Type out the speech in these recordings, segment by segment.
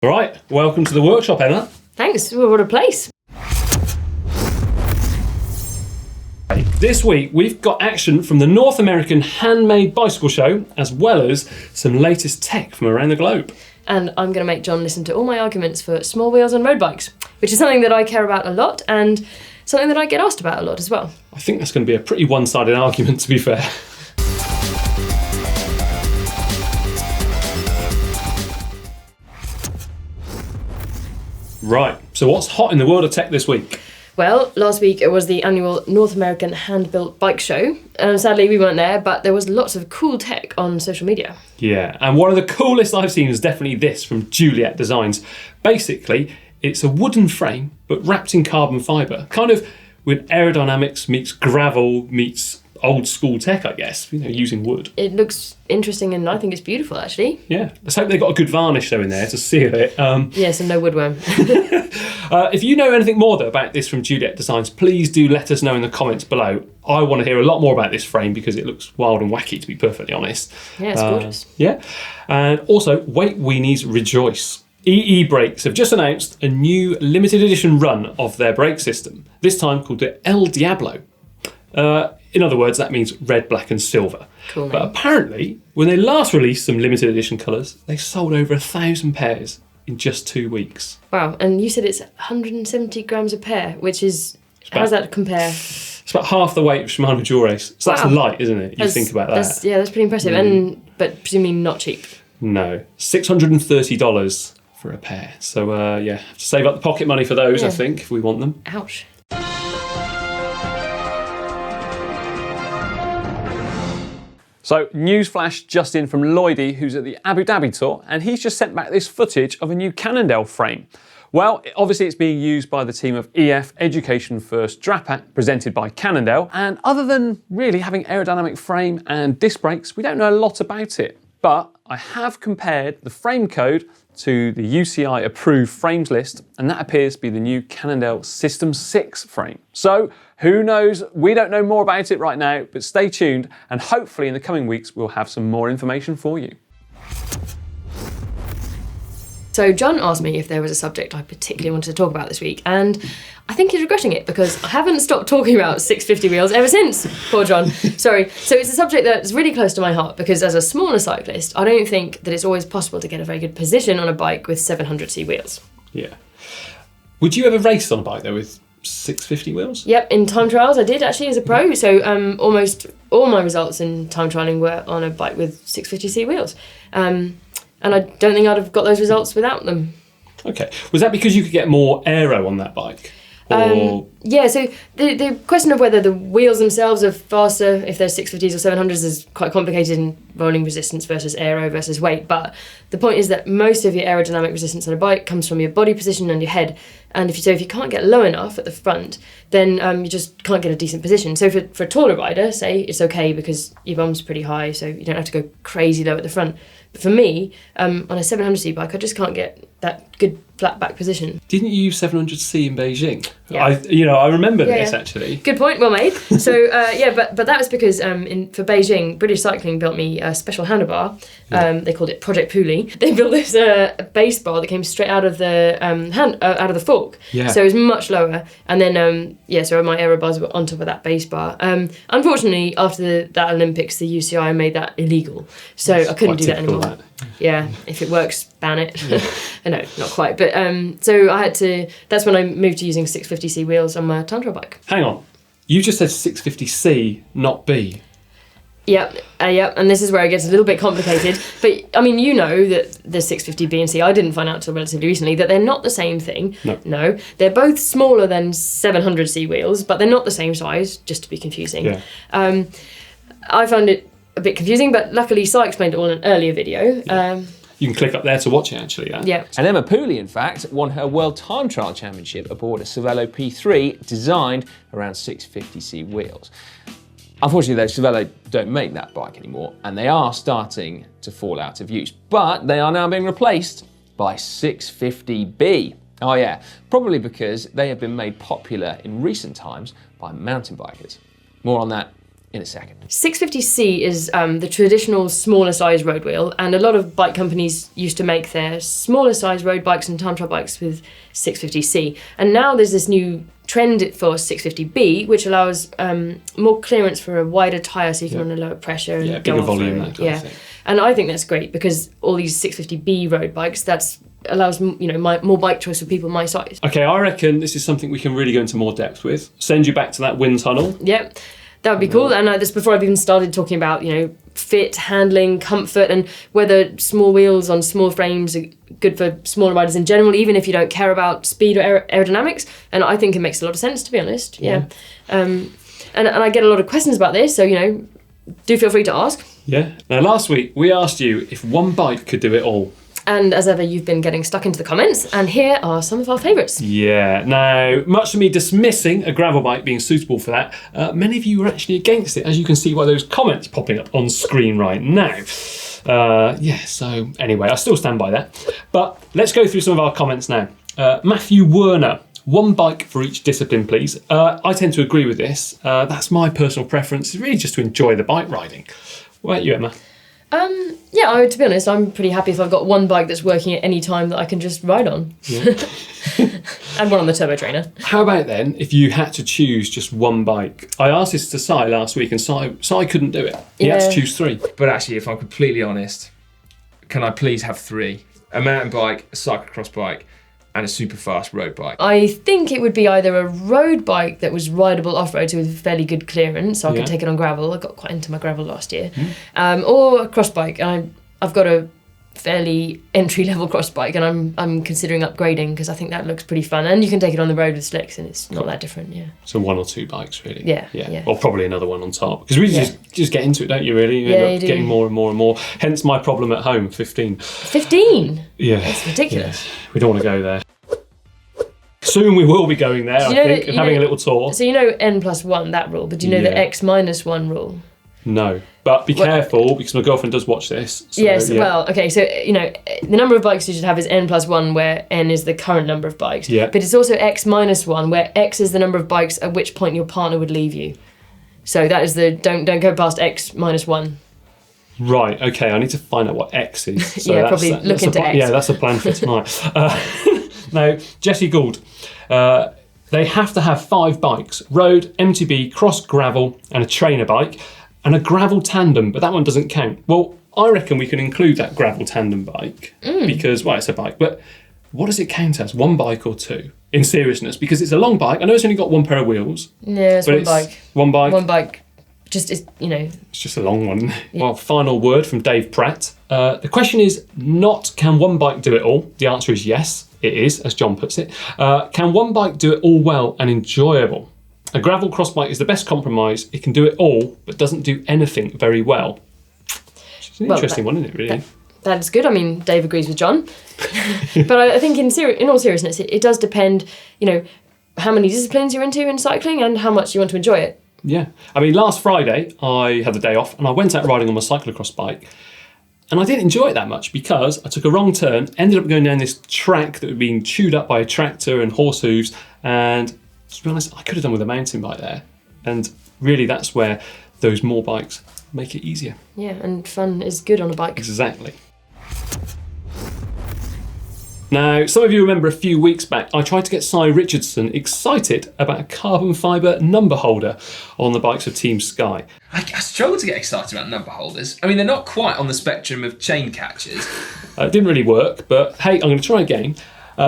All right, welcome to the workshop, Emma. Thanks, well, what a place. This week we've got action from the North American Handmade Bicycle Show, as well as some latest tech from around the globe. And I'm going to make John listen to all my arguments for small wheels on road bikes, which is something that I care about a lot and something that I get asked about a lot as well. I think that's going to be a pretty one-sided argument, to be fair. Right, so what's hot in the world of tech this week? Well, last week it was the annual North American Hand-Built Bike Show. Sadly, we weren't there, but there was lots of cool tech on social media. Yeah, and one of the coolest I've seen is definitely this from Juliet Designs. Basically, it's a wooden frame, but wrapped in carbon fibre. Kind of with aerodynamics meets gravel meets old school tech, I guess, using wood. It looks interesting and I think it's beautiful, actually. Yeah, let's hope they've got a good varnish though in there to seal it. Yes, and no woodworm. If you know anything more though about this from Juliet Designs, please do let us know in the comments below. I want to hear a lot more about this frame because it looks wild and wacky, to be perfectly honest. Yeah, it's gorgeous. Yeah, and also, wait weenies rejoice. EE Brakes have just announced a new limited edition run of their brake system, this time called the El Diablo. In other words, that means red, black and silver. Cool name. But apparently, when they last released some limited edition colours, they sold over 1,000 pairs in just 2 weeks. Wow, and you said it's 170 grams a pair, which is, how does that compare? It's about half the weight of Shimano Dual Race. So that's light, isn't it? Think about that. Yeah, that's pretty impressive, but presumably not cheap. No, $630 for a pair. So have to save up the pocket money for those, I think, if we want them. Ouch. So, Newsflash just in from Lloydie, who's at the Abu Dhabi tour, and he's just sent back this footage of a new Cannondale frame. Well, obviously it's being used by the team of EF Education First Drapac, presented by Cannondale, and other than really having aerodynamic frame and disc brakes, we don't know a lot about it. But I have compared the frame code to the UCI approved frames list, and that appears to be the new Cannondale System 6 frame. So, who knows? We don't know more about it right now, but stay tuned, and hopefully in the coming weeks we'll have some more information for you. So John asked me if there was a subject I particularly wanted to talk about this week, and I think he's regretting it because I haven't stopped talking about 650 wheels ever since. Poor John. Sorry. So it's a subject that's really close to my heart because as a smaller cyclist, I don't think that it's always possible to get a very good position on a bike with 700C wheels. Yeah. Would you ever race on a bike though with 650 wheels? Yep, in time trials I did actually as a pro. So almost all my results in time trialing were on a bike with 650C wheels. And I don't think I'd have got those results without them. Okay. Was that because you could get more aero on that bike? Yeah, so the question of whether the wheels themselves are faster, if they're 650s or 700s, is quite complicated in rolling resistance versus aero versus weight. But the point is that most of your aerodynamic resistance on a bike comes from your body position and your head. And if you can't get low enough at the front, then you just can't get a decent position. So for a taller rider, say, it's okay because your bum's pretty high, so you don't have to go crazy low at the front. But for me, on a 700C bike, I just can't get that good flat back position. Didn't you use 700C in Beijing? Yeah. I remember this actually. Good point, well made. So but that was because for Beijing, British Cycling built me a special handlebar. They called it Project Pulley. They built this base bar that came straight out of the out of the fork. Yeah. So it was much lower, and then so my aero bars were on top of that base bar. Unfortunately, after that Olympics, the UCI made that illegal, so I couldn't do that anymore. Yeah, if it works, ban it. No, not quite. But so I had to. That's when I moved to using 650C wheels on my time trial bike. Hang on, you just said 650C, not B. Yep, and this is where it gets a little bit complicated. But I mean, you know that the 650B and C, I didn't find out until relatively recently that they're not the same thing. No, they're both smaller than 700C wheels, but they're not the same size. Just to be confusing. Yeah. I found it a bit confusing, but luckily Si explained it all in an earlier video. You can click up there to watch it, actually. Yeah. And Emma Pooley, in fact, won her World Time Trial Championship aboard a Cervelo P3 designed around 650C wheels. Unfortunately, though, Cervelo don't make that bike anymore, and they are starting to fall out of use. But they are now being replaced by 650B. Oh yeah, probably because they have been made popular in recent times by mountain bikers. More on that in a second. 650C is the traditional smaller size road wheel, and a lot of bike companies used to make their smaller size road bikes and time trial bikes with 650C. And now there's this new trend for 650B, which allows more clearance for a wider tyre, so you can run a lower pressure and bigger volume, that kind of thing. And I think that's great because all these 650B road bikes, allows more bike choice for people my size. Okay, I reckon this is something we can really go into more depth with. Send you back to that wind tunnel. Yep. That would be cool. And this before I've even started talking about, fit, handling, comfort, and whether small wheels on small frames are good for smaller riders in general, even if you don't care about speed or aerodynamics. And I think it makes a lot of sense, to be honest. Yeah. And I get a lot of questions about this, so, do feel free to ask. Yeah. Now, last week, we asked you if one bike could do it all. And as ever, you've been getting stuck into the comments, and here are some of our favourites. Yeah. Now, much to me dismissing a gravel bike being suitable for that, many of you were actually against it, as you can see by those comments popping up on screen right now. So anyway, I still stand by that. But let's go through some of our comments now. Matthew Werner, one bike for each discipline, please. I tend to agree with this. That's my personal preference, it's really just to enjoy the bike riding. What about you, Emma? To be honest, I'm pretty happy if I've got one bike that's working at any time that I can just ride on. Yeah. And one on the turbo trainer. How about then if you had to choose just one bike? I asked this to Si last week and Si couldn't do it. He had to choose three. But actually, if I'm completely honest, can I please have three? A mountain bike, a cyclocross bike, and a super fast road bike. I think it would be either a road bike that was rideable off-road, so with fairly good clearance, so I could take it on gravel. I got quite into my gravel last year. Or a cross bike. I've got a fairly entry-level cross bike, and I'm considering upgrading because I think that looks pretty fun. And you can take it on the road with slicks, and it's not that different, So one or two bikes, really. Yeah. Or probably another one on top. Because really just get into it, don't you, really? You end up getting more and more and more. Hence my problem at home, 15. 15? Yeah. That's ridiculous. Yeah. We don't want to go there. Soon we will be going there, I think, and having a little tour. So N+1, that rule, but do you know the X-1 rule? No, but be careful because my girlfriend does watch this. So, well, okay, so, the number of bikes you should have is N+1, where N is the current number of bikes. Yeah. But it's also X-1, where X is the number of bikes at which point your partner would leave you. So that is don't go past X-1. Right, okay, I need to find out what X is. So probably look into X. Yeah, that's a plan for tonight. Now, Jesse Gould, they have to have 5 bikes: road, MTB, cross gravel, and a trainer bike, and a gravel tandem, but that one doesn't count. Well, I reckon we can include that gravel tandem bike because, it's a bike, but what does it count as? One bike or two? In seriousness, because it's a long bike. I know it's only got one pair of wheels. Yeah, it's one bike. One bike? One bike. It's just a long one. Yeah. Well, final word from Dave Pratt. The question is not can one bike do it all? The answer is yes, it is, as John puts it. Can one bike do it all well and enjoyable? A gravel cross bike is the best compromise. It can do it all, but doesn't do anything very well. It's an interesting one, isn't it, really? That's good. I mean, Dave agrees with John. But I think in all seriousness, it does depend, how many disciplines you're into in cycling and how much you want to enjoy it. Yeah. I mean, last Friday, I had the day off and I went out riding on my cyclocross bike. And I didn't enjoy it that much because I took a wrong turn, ended up going down this track that had been chewed up by a tractor and horse hooves. And to be honest, I could have done with a mountain bike there. And really, that's where those more bikes make it easier. Yeah, and fun is good on a bike. Exactly. Now, some of you remember a few weeks back, I tried to get Si Richardson excited about a carbon fibre number holder on the bikes of Team Sky. I struggle to get excited about number holders. I mean, they're not quite on the spectrum of chain catchers. It didn't really work, but hey, I'm going to try again.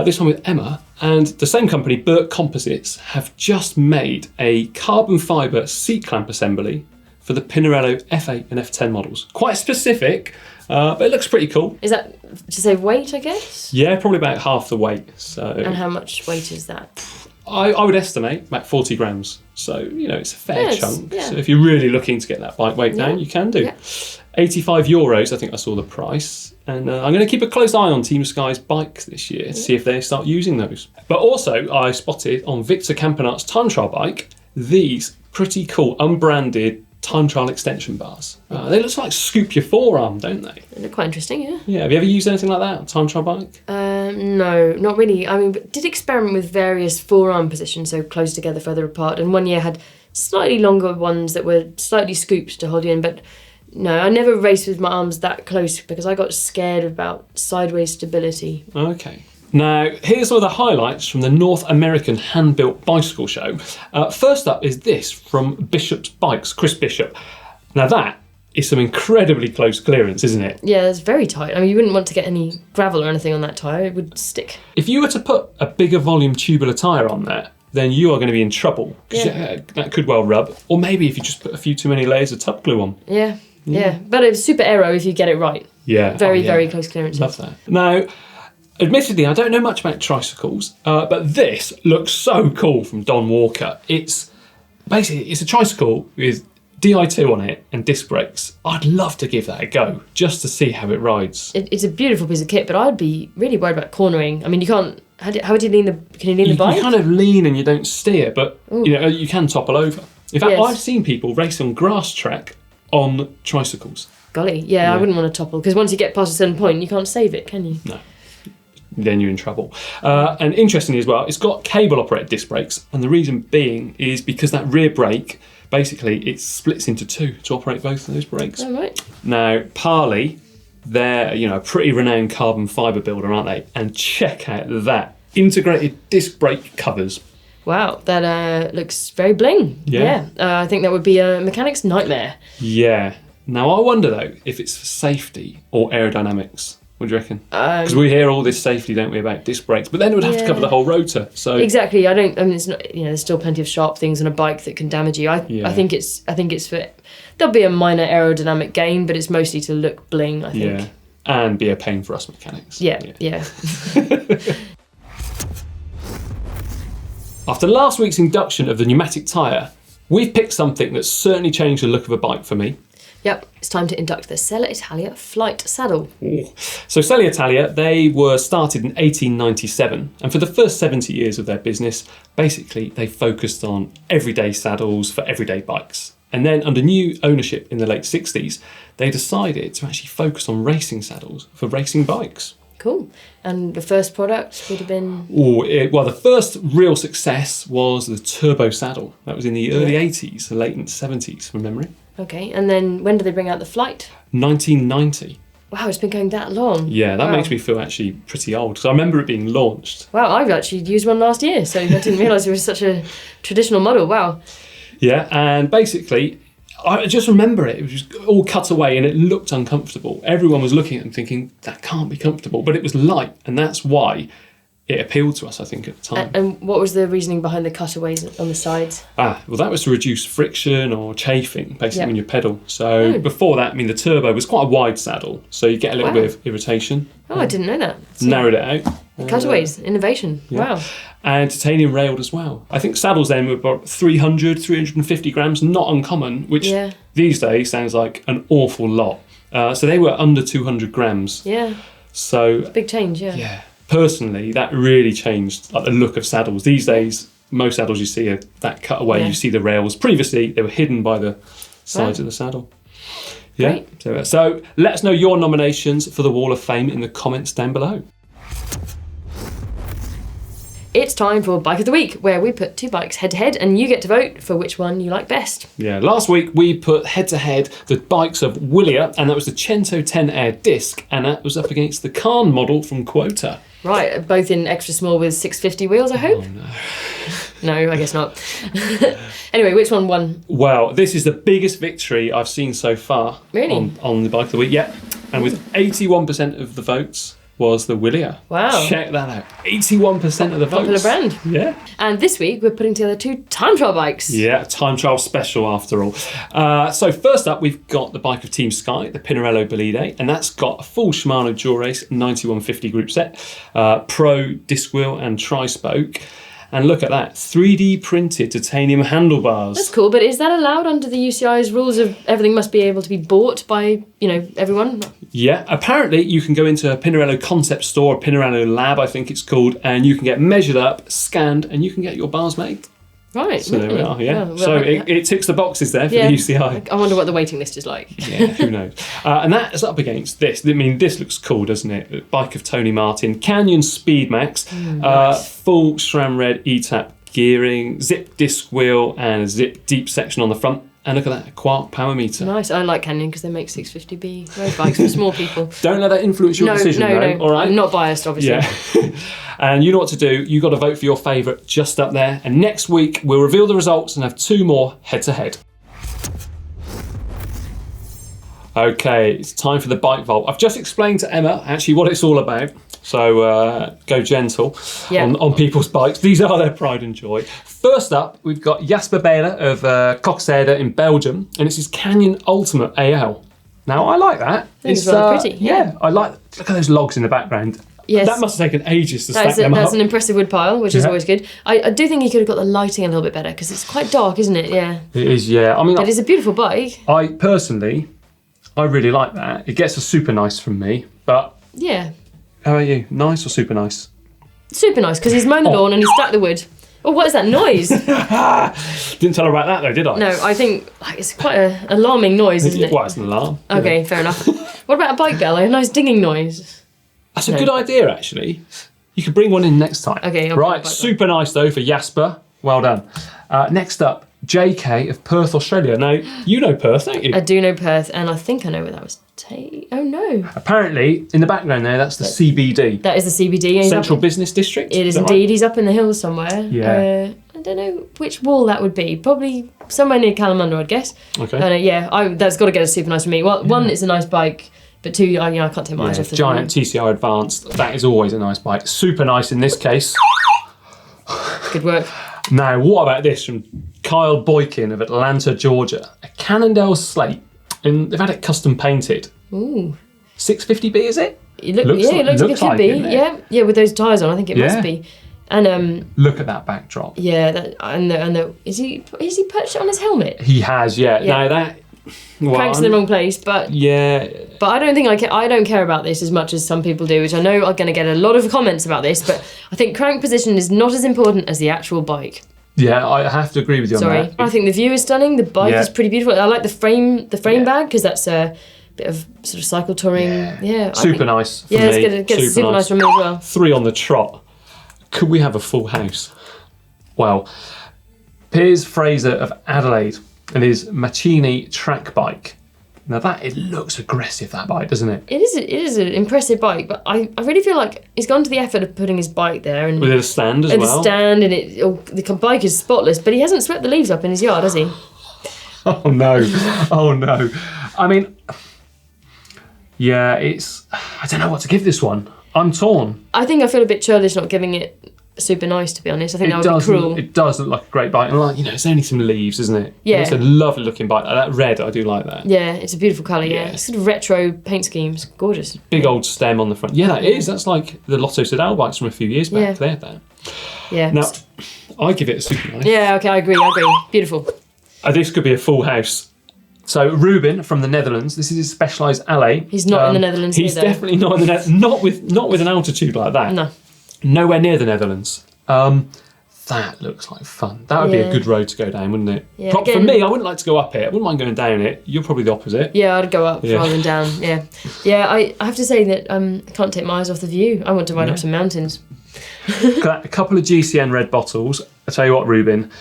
This one with Emma, and the same company, Burke Composites, have just made a carbon fibre seat clamp assembly for the Pinarello F8 and F10 models. Quite specific, but it looks pretty cool. Is that to save weight, I guess? Yeah, probably about half the weight. So. And how much weight is that? I would estimate about 40 grams. So, it's a fair chunk. Yeah. So if you're really looking to get that bike weight down, you can do. Yeah. €85, I think I saw the price. And I'm going to keep a close eye on Team Sky's bikes this year to see if they start using those. But also, I spotted on Victor Campanaerts' time trial bike, these pretty cool unbranded time trial extension bars. They look like scoop your forearm, don't they? They look quite interesting, yeah. Yeah, have you ever used anything like that, time trial bike? No, not really. I mean, but did experiment with various forearm positions, so close together, further apart, and one year had slightly longer ones that were slightly scooped to hold you in, but no, I never raced with my arms that close because I got scared about sideways stability. Okay. Now, here's some of the highlights from the North American Hand-Built Bicycle Show. First up is this from Bishop's Bikes, Chris Bishop. Now that is some incredibly close clearance, isn't it? Yeah, it's very tight. I mean, you wouldn't want to get any gravel or anything on that tyre, it would stick. If you were to put a bigger volume tubular tyre on there, then you are going to be in trouble. Yeah. That could well rub. Or maybe if you just put a few too many layers of tub glue on. Yeah. But it's super aero if you get it right. Yeah. Very close clearance. Love that. Now, admittedly, I don't know much about tricycles, but this looks so cool from Don Walker. It's a tricycle with Di2 on it and disc brakes. I'd love to give that a go just to see how it rides. It's a beautiful piece of kit, but I'd be really worried about cornering. I mean, you can't. How would you lean the? Can you lean the bike? You kind of lean and you don't steer, but you can topple over. In fact, I've seen people race on grass track on tricycles. Golly, yeah, I wouldn't want to topple because once you get past a certain point, you can't save it, can you? No. Then you're in trouble. And interestingly as well, it's got cable operated disc brakes, and the reason being is because that rear brake, basically it splits into two to operate both of those brakes. Oh, right. Now, Parley, they're a pretty renowned carbon fibre builder, aren't they? And check out that integrated disc brake covers. Wow, that looks very bling. Yeah. I think that would be a mechanic's nightmare. Yeah. Now I wonder though if it's for safety or aerodynamics. What do you reckon? Because we hear all this safety, don't we, about disc brakes, but then it would have to cover the whole rotor. So exactly. I mean, it's not. There's still plenty of sharp things on a bike that can damage you. I think it's for. There'll be a minor aerodynamic gain, but it's mostly to look bling. I think. Yeah, and be a pain for us mechanics. Yeah. After last week's induction of the pneumatic tyre, we've picked something that's certainly changed the look of a bike for me. Yep, it's time to induct the Selle Italia flight saddle. Ooh. So Selle Italia, they were started in 1897, and for the first 70 years of their business, basically they focused on everyday saddles for everyday bikes. And then under new ownership in the late 60s, they decided to actually focus on racing saddles for racing bikes. Cool. And the first product would have been... Well, the first real success was the turbo saddle. That was in the early 80s, the late 70s from memory. Okay, and then when did they bring out the flight? 1990. Wow, it's been going that long. Yeah, that makes me feel actually pretty old, because I remember it being launched. Wow, I've actually used one last year, so I didn't realise it was such a traditional model. Wow. Yeah, and basically, I just remember it was all cut away and it looked uncomfortable. Everyone was looking at it and thinking, that can't be comfortable, but it was light, and that's why it appealed to us, I think, at the time. And what was the reasoning behind the cutaways on the sides? Well, that was to reduce friction or chafing, basically, when you pedal. So before that, I mean, the turbo was quite a wide saddle, so you get a little bit of irritation. Oh, I didn't know that. Narrowed it out. Cutaways, innovation. Yeah. Wow. And titanium railed as well. I think saddles then were about 350 grams, not uncommon, which these days sounds like an awful lot. So they were under 200 grams. Yeah. So it's a big change, Yeah. Personally, that really changed the look of saddles. These days, most saddles you see are that cut away. You see the rails. Previously, they were hidden by the sides of the saddle. Yeah. Great. So let us know your nominations for the Wall of Fame in the comments down below. It's time for Bike of the Week, where we put two bikes head to head and you get to vote for which one you like best. Yeah, last week we put head to head the bikes of Willia, and that was the Cento 10 Air Disc, and that was up against the Kahn model from Quota. Right, both in extra small with 650 wheels, I hope? Oh, no. No, I guess not. Anyway, which one won? Well, this is the biggest victory I've seen so far. Really? On the Bike of the Week, yeah. And with 81% of the votes was the Willia. Wow. Check that out. 81% of the votes. Popular brand. Yeah. And this week we're putting together two time trial bikes. Yeah, time trial special after all. So first up, we've got the bike of Team Sky, the Pinarello Bolide, and that's got a full Shimano Dual Race 9150 group set, Pro disc wheel and tri-spoke. And look at that, 3D printed titanium handlebars. That's cool, but is that allowed under the UCI's rules of everything must be able to be bought by, everyone? Yeah, apparently you can go into a Pinarello concept store, a Pinarello lab, I think it's called, and you can get measured up, scanned, and you can get your bars made. Right. So there we are, yeah. Well, so it ticks the boxes there for the UCI. I wonder what the waiting list is like. Yeah, who knows? And that is up against this. I mean, this looks cool, doesn't it? Bike of Tony Martin, Canyon Speed Max, Nice. full SRAM Red ETAP gearing, zip disc wheel, and a zip deep section on the front. And look at that, quark power meter. Nice. I like Canyon because they make 650B road bikes for small people. Don't let that influence your decision, no. All right? I'm not biased, obviously. Yeah. And you know what to do. You've got to vote for your favourite just up there. And next week, we'll reveal the results and have 2 more head-to-head. Okay, it's time for the bike vault. I've just explained to Emma actually what it's all about. So go gentle on people's bikes. These are their pride and joy. First up, we've got Jasper Bela of Kokstede in Belgium, and it's his Canyon Ultimate AL. Now, I like that. It's rather pretty. Yeah, I like. Look at those logs in the background. Yes. That must have taken ages to stack them up. That's an impressive wood pile, which is always good. I do think he could have got the lighting a little bit better because it's quite dark, isn't it? Yeah. It is, yeah. I mean, but it's a beautiful bike. I personally really like that. It gets a super nice from me, but yeah. How about you? Nice or super nice? Super nice because he's mown the lawn and he's stacked the wood. Oh, what is that noise? Didn't tell her about that though, did I? No, I think it's quite an alarming noise, isn't it? Well, it's an alarm. Okay, fair enough. What about a bike bell? A nice dinging noise. That's a good idea, actually. You could bring one in next time. Okay. Right, super nice though for Jasper. Well done. Next up, JK of Perth, Australia. Now, you know Perth, don't you? I do know Perth, and I think I know where that was. Oh no. Apparently, in the background there, that's the CBD. That is the CBD. Central Business District. It is indeed. Right? He's up in the hills somewhere. Yeah. I don't know which wall that would be. Probably somewhere near Kalamunda, I'd guess. Okay. That's got to get a super nice for me. Well, one, it's a nice bike. But 2, I can't take my eyes off the giant TCR Advanced. That is always a nice bike. Super nice in this case. Good work. Now, what about this from Kyle Boykin of Atlanta, Georgia? A Cannondale Slate, and they've had it custom painted. Ooh. 650B, is it? It looks like it could be. Yeah, with those tyres on, I think it must be. And look at that backdrop. Yeah, is he perched it on his helmet? He has, yeah. Now that. Well, crank's in the wrong place, but But I don't think I don't care about this as much as some people do, which I know are going to get a lot of comments about this. But I think crank position is not as important as the actual bike. Yeah, I have to agree with you on that. I think the view is stunning. The bike is pretty beautiful. I like the frame bag because that's a bit of sort of cycle touring. Yeah, super nice. For me. It's super nice from me as well. 3 on the trot. Could we have a full house? Well, Piers Fraser of Adelaide and his Machini track bike. Now it looks aggressive, that bike, doesn't it? It is an impressive bike, but I really feel like he's gone to the effort of putting his bike there and with a stand as well. A stand, and the bike is spotless, but he hasn't swept the leaves up in his yard, has he? Oh no. I mean, yeah, I don't know what to give this one. I'm torn. I think I feel a bit churlish not giving it super nice, to be honest. I think that would be cruel. It does look like a great bike. And it's only some leaves, isn't it? Yeah. It's a lovely looking bike. That red, I do like that. Yeah, it's a beautiful colour, yeah. It's sort of retro paint schemes. Gorgeous. Big old stem on the front. Yeah, that is. That's like the Lotto Sedal bikes from a few years back. Yeah. They had that. Yeah. Now, I give it a super nice. Yeah, okay, I agree. Beautiful. This could be a full house. So Ruben from the Netherlands. This is his Specialized Alley. He's not in the Netherlands. He's definitely not in the Netherlands. Not with an altitude like that. No. Nowhere near the Netherlands. That looks like fun. That would be a good road to go down, wouldn't it? Yeah, for me, I wouldn't like to go up it. I wouldn't mind going down it. You're probably the opposite. Yeah, I'd go up rather than down. Yeah. Yeah, I have to say that I can't take my eyes off the view. I want to ride up some mountains. A couple of GCN red bottles. I tell you what, Ruben,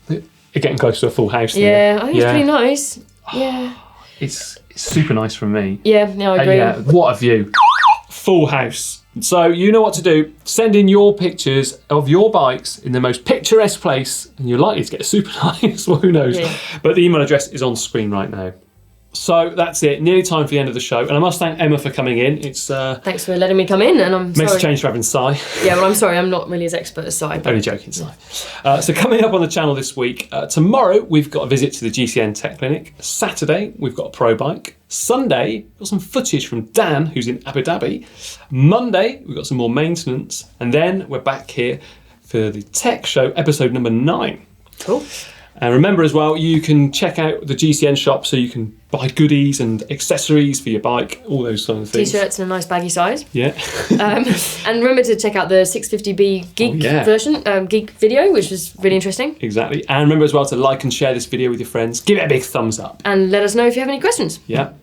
you're getting close to a full house. Yeah, I think it's pretty nice. Yeah. It's super nice from me. Yeah, I agree. What a view. Full house. So you know what to do. Send in your pictures of your bikes in the most picturesque place, and you're likely to get a super nice. Well, who knows? Yeah. But the email address is on screen right now. So that's it. Nearly time for the end of the show, and I must thank Emma for coming in. It's thanks for letting me come in, and I'm sorry. Makes a change for having Si. Yeah, well, I'm sorry, I'm not really as expert as Si. Only joking, Si. So coming up on the channel this week, tomorrow we've got a visit to the GCN Tech Clinic. Saturday we've got a pro bike. Sunday we've got some footage from Dan, who's in Abu Dhabi. Monday we've got some more maintenance, and then we're back here for the Tech Show episode number 9. Cool. And remember as well, you can check out the GCN shop so you can buy goodies and accessories for your bike, all those sort of things. T-shirts in a nice baggy size. Yeah. And remember to check out the 650B geek version, geek video, which was really interesting. Exactly. And remember as well to like and share this video with your friends. Give it a big thumbs up. And let us know if you have any questions. Yeah.